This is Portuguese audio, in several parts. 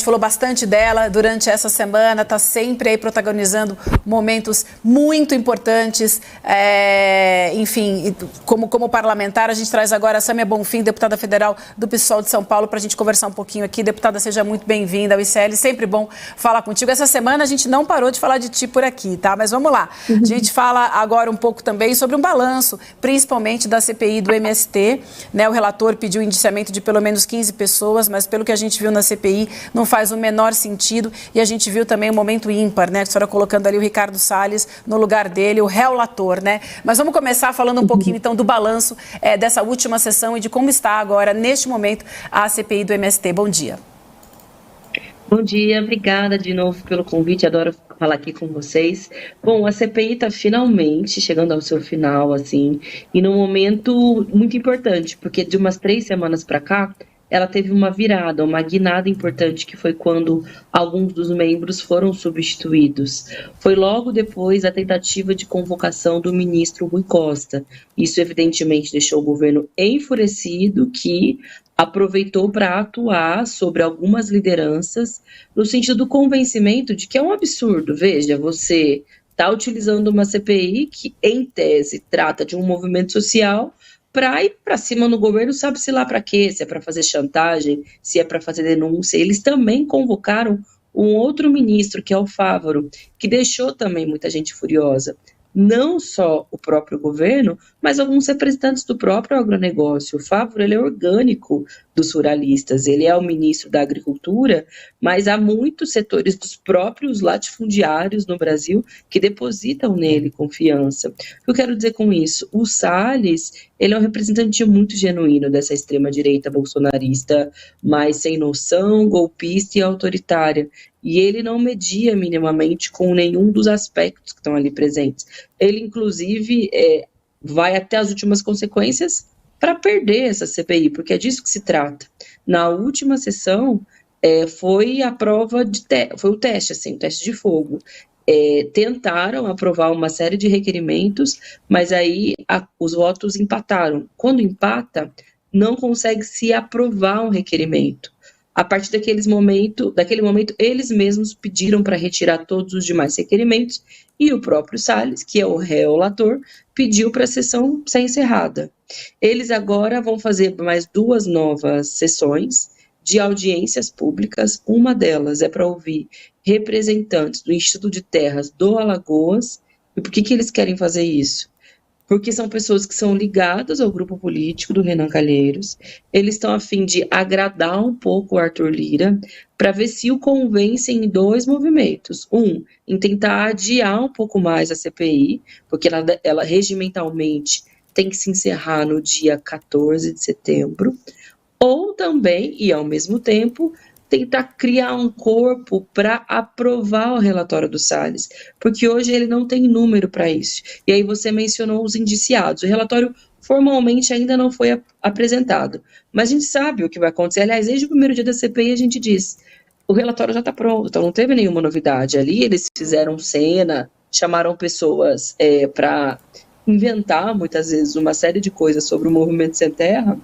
falou bastante dela durante essa semana, está sempre aí protagonizando momentos muito importantes, enfim, como parlamentar. A gente traz agora a Sâmia Bonfim, deputada federal do PSOL de São Paulo, para a gente conversar um pouquinho aqui. Deputada, seja muito bem-vinda ao ICL, sempre bom falar contigo. Essa semana a gente não parou de falar de ti por aqui, tá? Mas vamos lá. A gente fala agora um pouco também sobre um balanço, principalmente da CPI do MST, né? O relator pediu indiciamento de pelo menos 15 pessoas, mas pelo que a gente viu na CPI, não faz o menor sentido, e a gente viu também um momento ímpar, né? A senhora colocando ali o Ricardo Salles no lugar dele, o relator, né? Mas vamos começar falando um pouquinho, então, do balanço dessa última sessão e de como está agora, neste momento, a CPI do MST. Bom dia. Bom dia, obrigada de novo pelo convite, adoro falar aqui com vocês. Bom, a CPI está finalmente chegando ao seu final, assim, e num momento muito importante, porque de umas 3 semanas para cá, ela teve uma virada, uma guinada importante, que foi quando alguns dos membros foram substituídos. Foi logo depois da tentativa de convocação do ministro Rui Costa. Isso, evidentemente, deixou o governo enfurecido, que aproveitou para atuar sobre algumas lideranças, no sentido do convencimento de que é um absurdo. Veja, você está utilizando uma CPI que, em tese, trata de um movimento social, para ir para cima no governo, sabe-se lá para quê, se é para fazer chantagem, se é para fazer denúncia. Eles também convocaram um outro ministro, que é o Fávaro, que deixou também muita gente furiosa. Não só o próprio governo, mas alguns representantes do próprio agronegócio. O Fávaro, ele é orgânico dos ruralistas, ele é o ministro da Agricultura, mas há muitos setores dos próprios latifundiários no Brasil que depositam nele confiança. O que eu quero dizer com isso? O Salles, ele é um representante muito genuíno dessa extrema-direita bolsonarista, mais sem noção, golpista e autoritária. E ele não media minimamente com nenhum dos aspectos que estão ali presentes. Ele, inclusive, vai até as últimas consequências para perder essa CPI, porque é disso que se trata. Na última sessão, foi a prova foi o teste, assim, o teste de fogo. Tentaram aprovar uma série de requerimentos, mas aí os votos empataram. Quando empata, não consegue se aprovar um requerimento. A partir daquele momento, eles mesmos pediram para retirar todos os demais requerimentos, e o próprio Salles, que é o relator, pediu para a sessão ser encerrada. Eles agora vão fazer mais 2 novas sessões de audiências públicas. Uma delas é para ouvir representantes do Instituto de Terras do Alagoas. E por que eles querem fazer isso? Porque são pessoas que são ligadas ao grupo político do Renan Calheiros. Eles estão a fim de agradar um pouco o Arthur Lira, para ver se o convencem em 2 movimentos. Em tentar adiar um pouco mais a CPI, porque ela regimentalmente tem que se encerrar no dia 14 de setembro, ou também, e ao mesmo tempo, tentar criar um corpo para aprovar o relatório do Salles, porque hoje ele não tem número para isso. E aí você mencionou os indiciados. O relatório formalmente ainda não foi apresentado, mas a gente sabe o que vai acontecer. Aliás, desde o primeiro dia da CPI a gente diz, o relatório já está pronto, então não teve nenhuma novidade ali. Eles fizeram cena, chamaram pessoas para inventar, muitas vezes, uma série de coisas sobre o Movimento Sem Terra,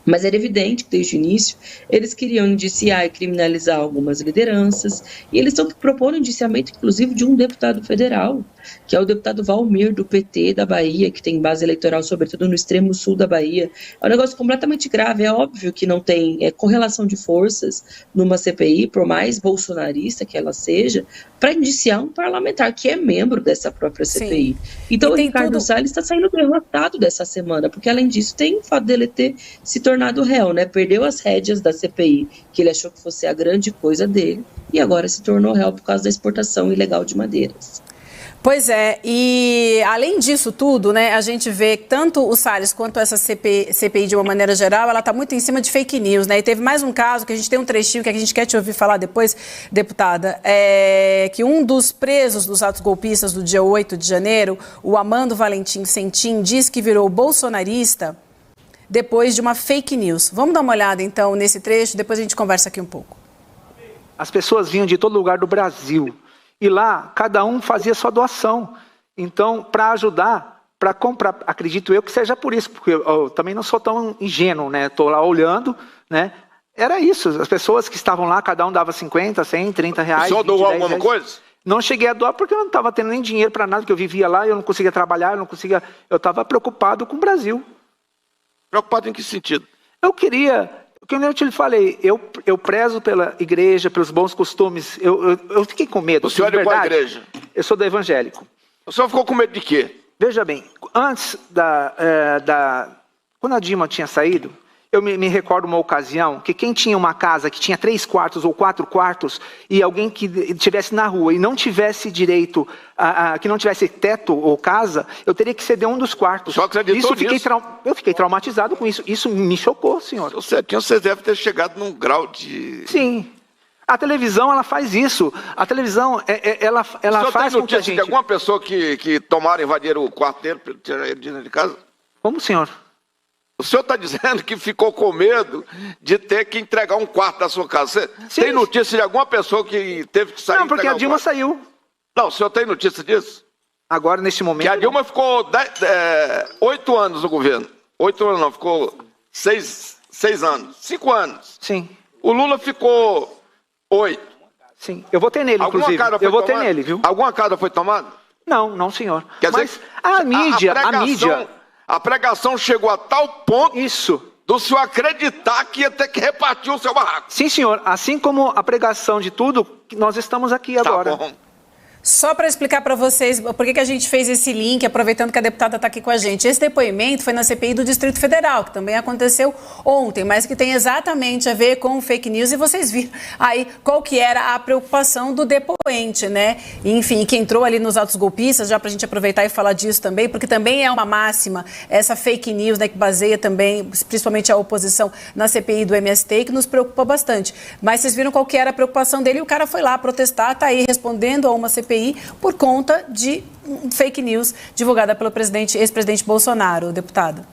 mas era evidente que, desde o início, eles queriam indiciar e criminalizar algumas lideranças, e eles estão propondo indiciamento, inclusive, de um deputado federal, que é o deputado Valmir, do PT da Bahia, que tem base eleitoral, sobretudo no extremo sul da Bahia. É um negócio completamente grave. É óbvio que não tem correlação de forças numa CPI, por mais bolsonarista que ela seja, para indiciar um parlamentar que é membro dessa própria CPI. Sim. Então, o Ricardo Salles está saindo derrotado dessa semana, porque, além disso, tem o fato dele ter se tornado réu, né? Perdeu as rédeas da CPI, que ele achou que fosse a grande coisa dele, e agora se tornou réu por causa da exportação ilegal de madeiras. Pois é, e além disso tudo, né, a gente vê que tanto o Salles quanto essa CPI de uma maneira geral, ela está muito em cima de fake news, né? E teve mais um caso, que a gente tem um trechinho que a gente quer te ouvir falar depois, deputada, que um dos presos dos atos golpistas do dia 8 de janeiro, o Amando Valentim Sentim, diz que virou bolsonarista depois de uma fake news. Vamos dar uma olhada então nesse trecho, depois a gente conversa aqui um pouco. As pessoas vinham de todo lugar do Brasil. E lá, cada um fazia sua doação. Então, para ajudar, para comprar, acredito eu que seja por isso, porque eu também não sou tão ingênuo, né? Estou lá olhando, né? Era isso. As pessoas que estavam lá, cada um dava 50, 100, 30 reais. O senhor doou alguma reais. coisa? Não cheguei a doar porque eu não estava tendo nem dinheiro para nada, que eu vivia lá, eu não conseguia trabalhar, eu estava preocupado com o Brasil. Preocupado em que sentido? Eu queria, como eu te falei, eu prezo pela igreja, pelos bons costumes, eu fiquei com medo. O senhor é de qual igreja? Eu sou do evangélico. O senhor ficou com medo de quê? Veja bem, antes quando a Dilma tinha saído, eu me recordo uma ocasião que quem tinha uma casa que tinha 3 quartos ou 4 quartos e alguém que estivesse na rua e não tivesse direito, que não tivesse teto ou casa, eu teria que ceder um dos quartos. Só acreditou nisso? Eu fiquei traumatizado com isso. Isso me chocou, senhor. Você deve ter chegado num grau de... Sim. A televisão, ela faz isso. A televisão, ela faz com que a gente... de alguma pessoa que tomaram, invadiram o quarto dele, tiraram ele de dentro de casa? Como, senhor? O senhor está dizendo que ficou com medo de ter que entregar um quarto da sua casa. Você tem notícia de alguma pessoa que teve que sair? Não, porque a Dilma saiu. Não, o senhor tem notícia disso? Agora, neste momento... Que a Dilma ficou 8 anos no governo. 8 anos não, ficou 6 anos. 5 anos. Sim. O Lula ficou 8. Sim, eu votei nele, inclusive. Eu votei nele, viu? Alguma casa foi tomada? Não, senhor. Quer Mas dizer, a mídia... A pregação chegou a tal ponto isso, do senhor acreditar que ia ter que repartir o seu barraco. Sim, senhor. Assim como a pregação de tudo, nós estamos aqui agora. Tá bom. Só para explicar para vocês por que a gente fez esse link, aproveitando que a deputada está aqui com a gente. Esse depoimento foi na CPI do Distrito Federal, que também aconteceu ontem, mas que tem exatamente a ver com fake news. E vocês viram aí qual que era a preocupação do depoente, né? Enfim, que entrou ali nos atos golpistas, já para a gente aproveitar e falar disso também, porque também é uma máxima, essa fake news, né, que baseia também, principalmente a oposição, na CPI do MST, que nos preocupa bastante. Mas vocês viram qual que era a preocupação dele e o cara foi lá protestar, está aí respondendo a uma CPI por conta de fake news divulgada pelo ex-presidente Bolsonaro, deputado.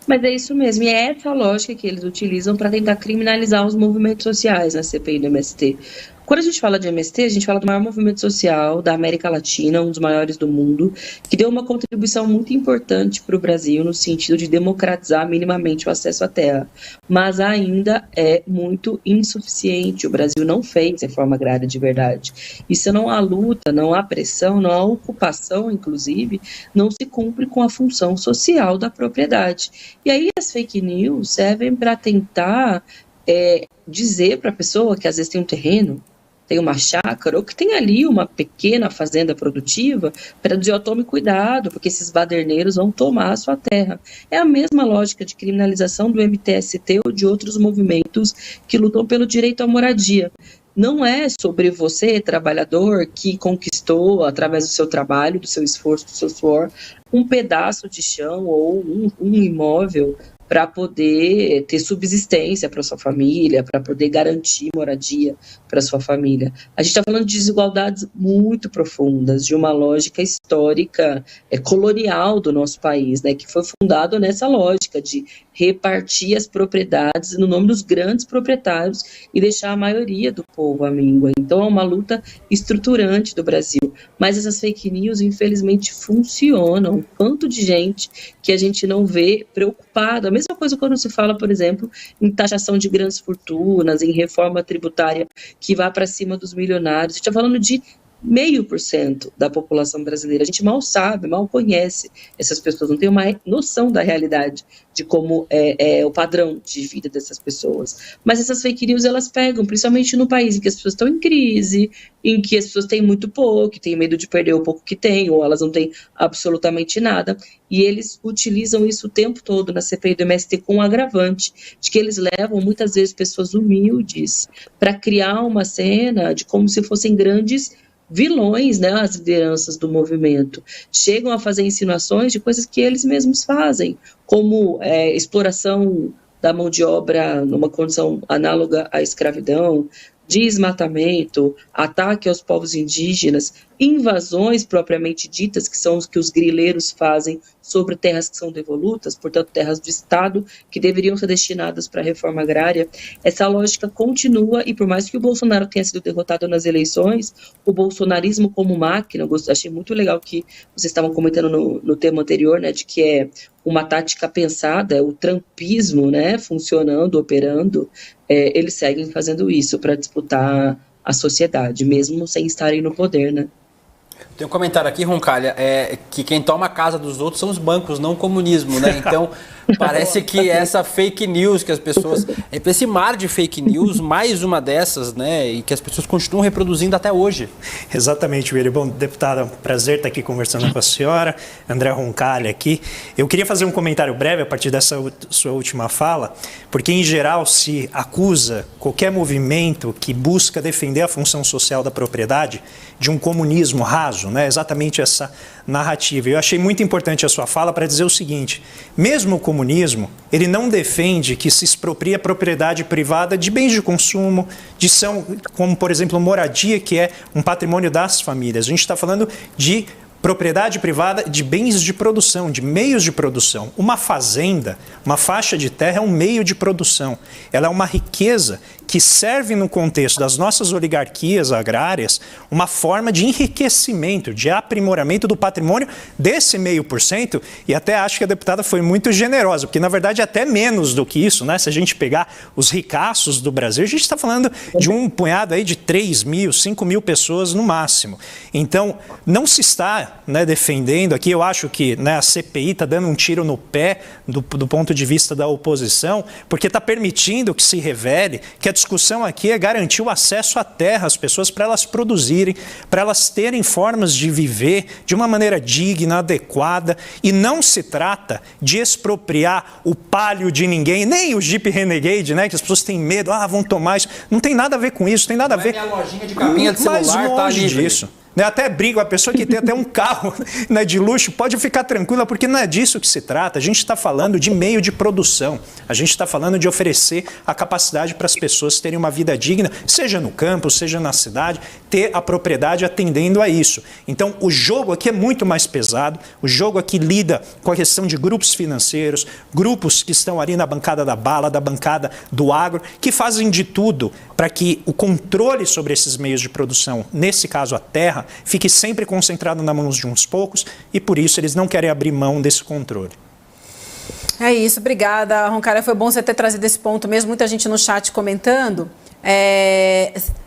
Mas é isso mesmo, e é essa lógica que eles utilizam para tentar criminalizar os movimentos sociais na CPI do MST. Quando a gente fala de MST, a gente fala do maior movimento social da América Latina, um dos maiores do mundo, que deu uma contribuição muito importante para o Brasil no sentido de democratizar minimamente o acesso à terra. Mas ainda é muito insuficiente. O Brasil não fez reforma agrária de verdade. E se não há luta, não há pressão, não há ocupação, inclusive, não se cumpre com a função social da propriedade. E aí as fake news servem para tentar dizer para a pessoa que às vezes tem um terreno, tem uma chácara, ou que tem ali uma pequena fazenda produtiva, para dizer, tome cuidado, porque esses baderneiros vão tomar a sua terra. É a mesma lógica de criminalização do MTST ou de outros movimentos que lutam pelo direito à moradia. Não é sobre você, trabalhador, que conquistou, através do seu trabalho, do seu esforço, do seu suor, um pedaço de chão ou um imóvel para poder ter subsistência para sua família, para poder garantir moradia para sua família. A gente está falando de desigualdades muito profundas, de uma lógica histórica, colonial do nosso país, né, que foi fundado nessa lógica de repartir as propriedades no nome dos grandes proprietários e deixar a maioria do povo à míngua. Então é uma luta estruturante do Brasil. Mas essas fake news, infelizmente, funcionam. Quanto de gente que a gente não vê preocupada. A mesma coisa quando se fala, por exemplo, em taxação de grandes fortunas, em reforma tributária que vá para cima dos milionários. A gente está falando de 0,5% da população brasileira. A gente mal sabe, mal conhece essas pessoas, não tem uma noção da realidade de como é o padrão de vida dessas pessoas. Mas essas fake news, elas pegam, principalmente no país em que as pessoas estão em crise, em que as pessoas têm muito pouco, têm medo de perder o pouco que têm, ou elas não têm absolutamente nada, e eles utilizam isso o tempo todo na CPI do MST com um agravante, de que eles levam muitas vezes pessoas humildes para criar uma cena de como se fossem grandes vilões, né, as lideranças do movimento. Chegam a fazer insinuações de coisas que eles mesmos fazem, como exploração da mão de obra numa condição análoga à escravidão, desmatamento, ataque aos povos indígenas, invasões propriamente ditas, que são os que os grileiros fazem sobre terras que são devolutas, portanto, terras do Estado que deveriam ser destinadas para a reforma agrária. Essa lógica continua e por mais que o Bolsonaro tenha sido derrotado nas eleições, o bolsonarismo como máquina, eu achei muito legal que vocês estavam comentando no tema anterior, né, de que é uma tática pensada, o trumpismo, né, funcionando, operando, eles seguem fazendo isso para disputar a sociedade, mesmo sem estarem no poder, né. Tem um comentário aqui, Roncalha, que quem toma a casa dos outros são os bancos, não o comunismo, né? Então, parece que essa fake news que as pessoas... Esse mar de fake news, mais uma dessas, né? E que as pessoas continuam reproduzindo até hoje. Exatamente, William. Bom, deputada, prazer estar aqui conversando com a senhora. André Roncalha aqui. Eu queria fazer um comentário breve a partir dessa sua última fala, porque, em geral, se acusa qualquer movimento que busca defender a função social da propriedade de um comunismo raso, né? Exatamente essa narrativa. Eu achei muito importante a sua fala para dizer o seguinte: mesmo o comunismo, ele não defende que se exproprie a propriedade privada de bens de consumo, como, por exemplo, moradia, que é um patrimônio das famílias. A gente está falando de propriedade privada de bens de produção, de meios de produção. Uma fazenda, uma faixa de terra é um meio de produção. Ela é uma riqueza que serve no contexto das nossas oligarquias agrárias uma forma de enriquecimento, de aprimoramento do patrimônio desse 0,5%, e até acho que a deputada foi muito generosa, porque na verdade é até menos do que isso, né? Se a gente pegar os ricaços do Brasil, a gente está falando de um punhado aí de 3 mil, 5 mil pessoas no máximo. Então, não se está, né, defendendo aqui, eu acho que, né, a CPI está dando um tiro no pé do ponto de vista da oposição, porque está permitindo que se revele que a discussão aqui é garantir o acesso à terra às pessoas para elas produzirem, para elas terem formas de viver de uma maneira digna, adequada, e não se trata de expropriar o palio de ninguém, nem o Jeep Renegade, né, que as pessoas têm medo, vão tomar isso. Não tem nada a ver com isso, tem nada a ver... Minha lojinha de capinha de celular tá longe disso. Até brigo, a pessoa que tem até um carro, né, de luxo pode ficar tranquila, porque não é disso que se trata. A gente está falando de meio de produção, a gente está falando de oferecer a capacidade para as pessoas terem uma vida digna, seja no campo, seja na cidade, ter a propriedade atendendo a isso. Então, o jogo aqui é muito mais pesado, o jogo aqui lida com a questão de grupos financeiros, grupos que estão ali na bancada da bala, da bancada do agro, que fazem de tudo para que o controle sobre esses meios de produção, nesse caso a terra, fique sempre concentrado nas mãos de uns poucos, e por isso eles não querem abrir mão desse controle. É isso, obrigada, Roncalha. Foi bom você ter trazido esse ponto mesmo, muita gente no chat comentando.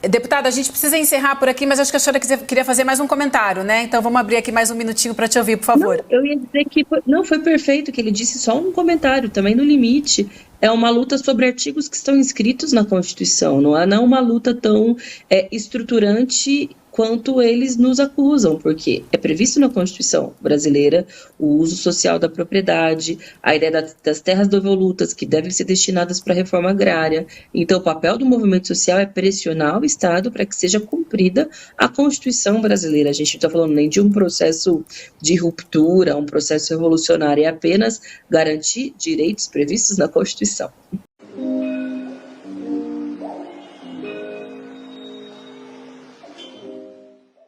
Deputada, a gente precisa encerrar por aqui, mas acho que a senhora queria fazer mais um comentário, né? Então vamos abrir aqui mais um minutinho para te ouvir, por favor. Não, eu ia dizer que foi perfeito que ele disse, só um comentário, também no limite. É uma luta sobre artigos que estão inscritos na Constituição, não é uma luta tão estruturante quanto eles nos acusam, porque é previsto na Constituição brasileira o uso social da propriedade, a ideia das terras devolutas que devem ser destinadas para a reforma agrária. Então, o papel do movimento social é pressionar o Estado para que seja cumprida a Constituição brasileira. A gente não está falando nem de um processo de ruptura, um processo revolucionário, é apenas garantir direitos previstos na Constituição.